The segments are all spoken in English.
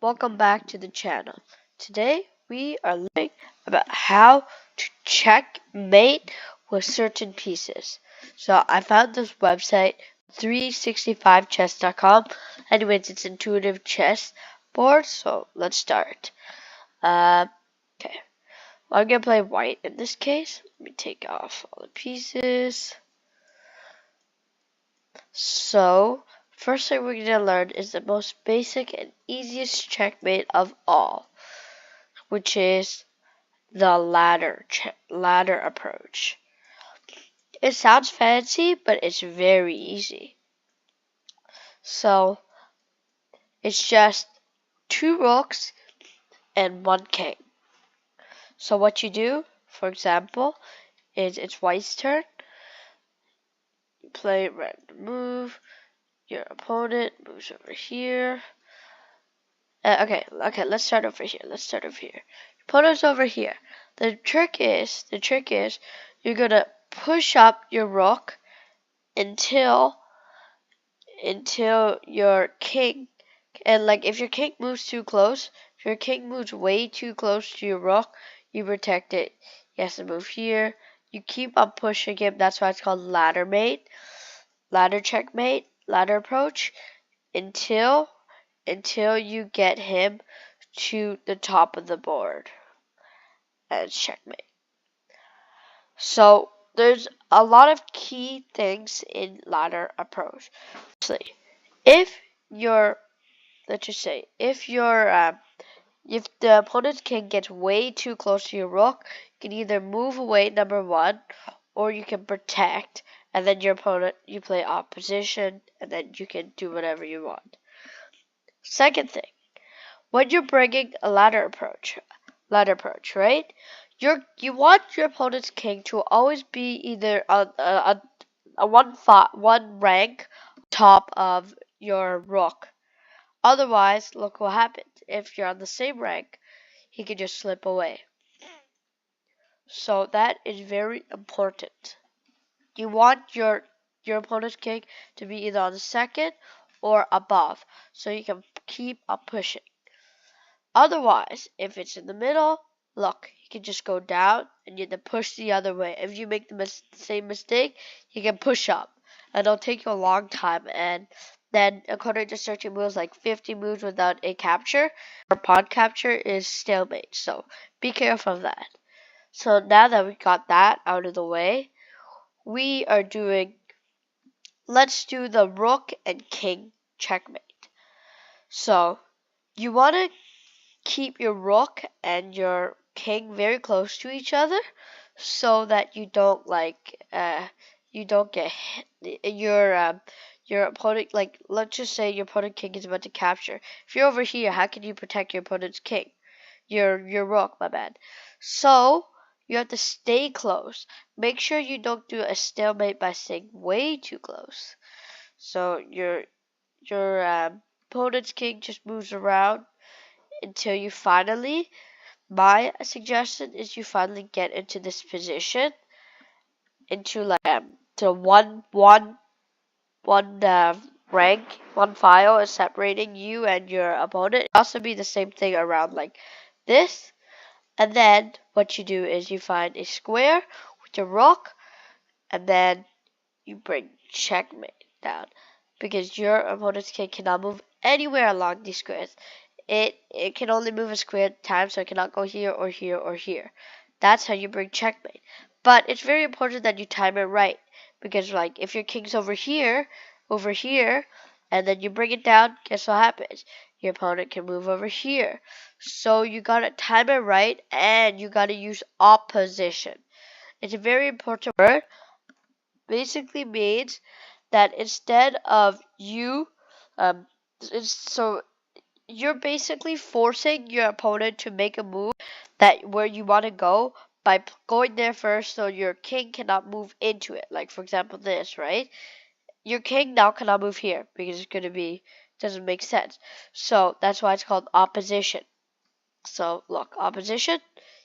welcome back to the channel. Today we are learning about how to checkmate with certain pieces. So I found this website 365chess.com. Anyways, it's intuitive chess board, so let's start. Okay, well, I'm gonna play white in this case. Let me take off all the pieces. So, first thing we're going to learn is the most basic and easiest checkmate of all, which is the ladder approach. It sounds fancy, but it's very easy. So, it's just 2 rooks and 1 king. So what you do, for example, is it's white's turn. You play random move. Your opponent moves over here. Okay, let's start over here. Your opponent's over here. The trick is you're gonna push up your rook until your king, and like if your king moves too close, if your king moves way too close to your rook, you protect it. He has to move here. You keep on pushing him. That's why it's called ladder checkmate, ladder approach, until you get him to the top of the board. And checkmate. So there's a lot of key things in ladder approach. Firstly, if your if the opponent's king gets way too close to your rook, you can either move away, number one, or you can protect, and then your opponent, you play opposition, and then you can do whatever you want. Second thing, when you're bringing a ladder approach, right? You want your opponent's king to always be either a one rank top of your rook. Otherwise, look what happens. If you're on the same rank, he can just slip away. So that is very important. You want your opponent's king to be either on the second or above, so you can keep on pushing. Otherwise, if it's in the middle, look, you can just go down and you have to push the other way. If you make the same mistake, you can push up. And it'll take you a long time. And then, according to certain moves, like 50 moves without a capture or pawn capture is stalemate. So be careful of that. So now that we got that out of the way, let's do the rook and king checkmate. So you want to keep your rook and your king very close to each other so that you don't get hit. Your opponent, like, let's just say your opponent king is about to capture. If you're over here, how can you protect your opponent's king? Your rook, my bad. So you have to stay close. Make sure you don't do a stalemate by staying way too close. So your opponent's king just moves around until you finally, my suggestion is you finally get into this position, into to one rank, one file is separating you and your opponent. It also be the same thing around like this, and then what you do is you find a square with your rook, and then you bring checkmate down, because your opponent's king cannot move anywhere along these squares. It can only move a square at a time, so it cannot go here or here or here. That's how you bring checkmate. But it's very important that you time it right, because like if your king's over here, and then you bring it down, guess what happens? Your opponent can move over here. So you gotta time it right, and you gotta use opposition. It's a very important word. Basically means that instead of you, you're basically forcing your opponent to make a move where you want to go by going there first, so your king cannot move into it. Like for example this, right? Your king now cannot move here because doesn't make sense. So that's why it's called opposition. So look, opposition,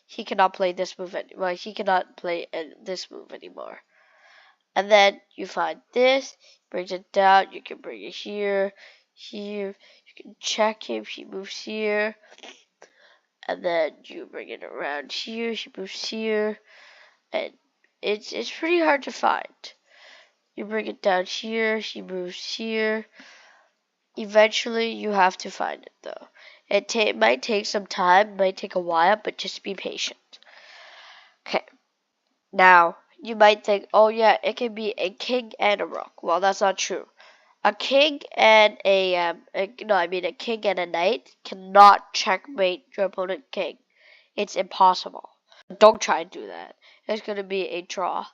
he cannot play this move anymore. He cannot play this move anymore. And then you find this, brings it down, you can bring it here, here. check if she moves here, and then you bring it around here, she moves here, and it's pretty hard to find. You bring it down here, she moves here. Eventually, you have to find it though. It might take some time, might take a while, but just be patient. Okay, now you might think, oh yeah, it can be a king and a rook. Well, that's not true. A king and a king and a knight cannot checkmate your opponent king. It's impossible. Don't try and do that. It's going to be a draw.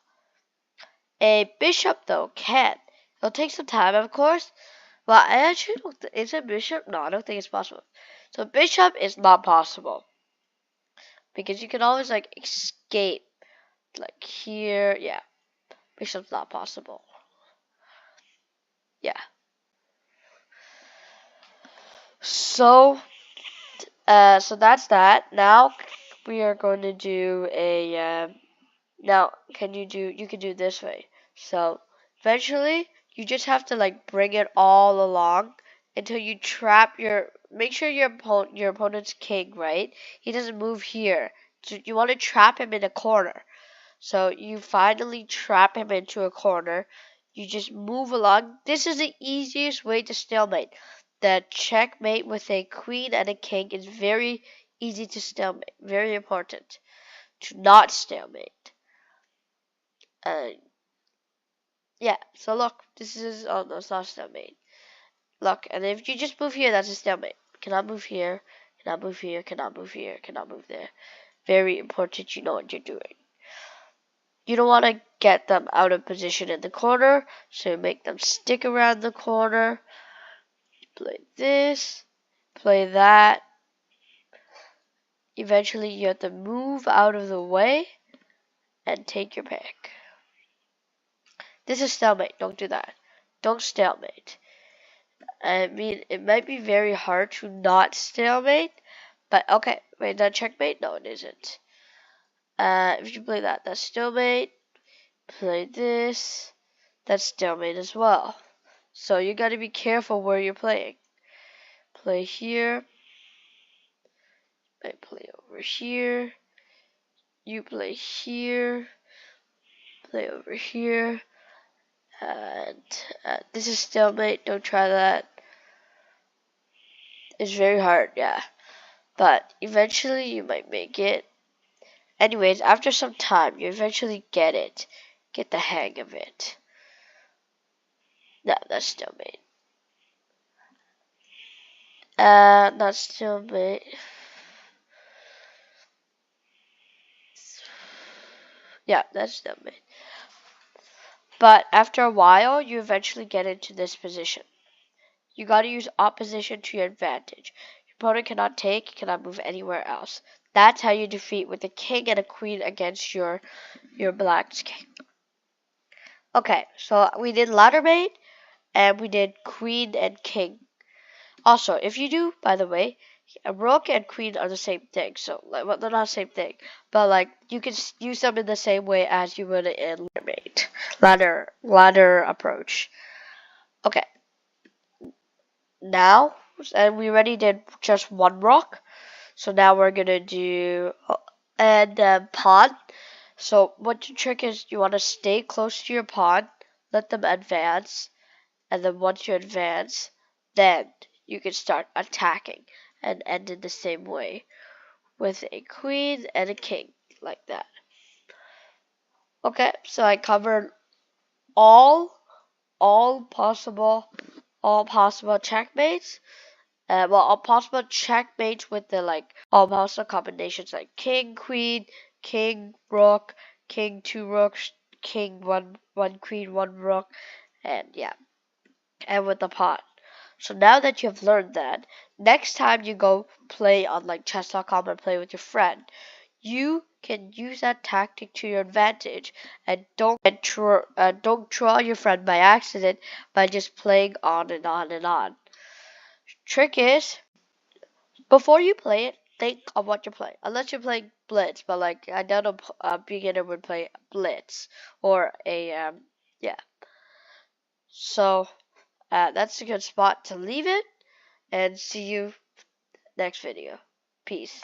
A bishop, though, can. It'll take some time, of course. Well, I actually don't is it bishop? No, I don't think it's possible. So bishop is not possible. Because you can always, like, escape. Like, here. Yeah. Bishop's not possible. Yeah. So that's that. Now we are going to do a. Now you can do this way. So eventually you just have to like bring it all along until you trap your. Make sure your opponent's king, right? He doesn't move here. So you want to trap him in a corner. So you finally trap him into a corner. You just move along. This is the easiest way to stalemate. The checkmate with a queen and a king is very easy to stalemate. Very important to not stalemate. Yeah, so look, this is, oh no, it's not stalemate. Look, and if you just move here, that's a stalemate. Cannot move here, cannot move here, cannot move here, cannot move there. Very important you know what you're doing. You don't want to get them out of position in the corner, so you make them stick around the corner. Play this, play that. Eventually you have to move out of the way and take your pick. This is stalemate, don't do that. Don't stalemate. I mean, it might be very hard to not stalemate, but okay. Wait, that checkmate? No, it isn't. If you play that, that's stalemate. Play this, that's stalemate as well. So you got to be careful where you're playing. Play here. I play over here. You play here. Play over here. And this is stalemate. Don't try that. It's very hard, yeah. But eventually you might make it. Anyways, after some time, you eventually get it. Get the hang of it. No, that's stalemate. Not stalemate. Yeah, that's stalemate. But after a while, you eventually get into this position. You gotta use opposition to your advantage. Your opponent cannot take, cannot move anywhere else. That's how you defeat with a king and a queen against your black's king. Okay, so we did ladder mate, and we did queen and king. Also, if you do, by the way, a rook and queen are the same thing. So, like, well, they're not the same thing, but like you can use them in the same way as you would in ladder mate, ladder approach. Okay, now, and we already did just one rock, so now we're gonna do and pawn. So what your trick is, you want to stay close to your pawn, let them advance, and then once you advance, then you can start attacking and end in the same way with a queen and a king, like that. Okay, so I covered all all possible checkmates. Well, all possible checkmates with the like all possible combinations like king, queen, king, rook, king, two rooks, king, one queen, one rook, and yeah, and with the pawn. So now that you have learned that, next time you go play on like chess.com and play with your friend, you can use that tactic to your advantage and don't draw your friend by accident by just playing on and on and on. Trick is, before you play it, think of what you're playing. Unless you're playing Blitz, but like I doubt a beginner would play Blitz or a yeah. So that's a good spot to leave it. and see you next video. Peace.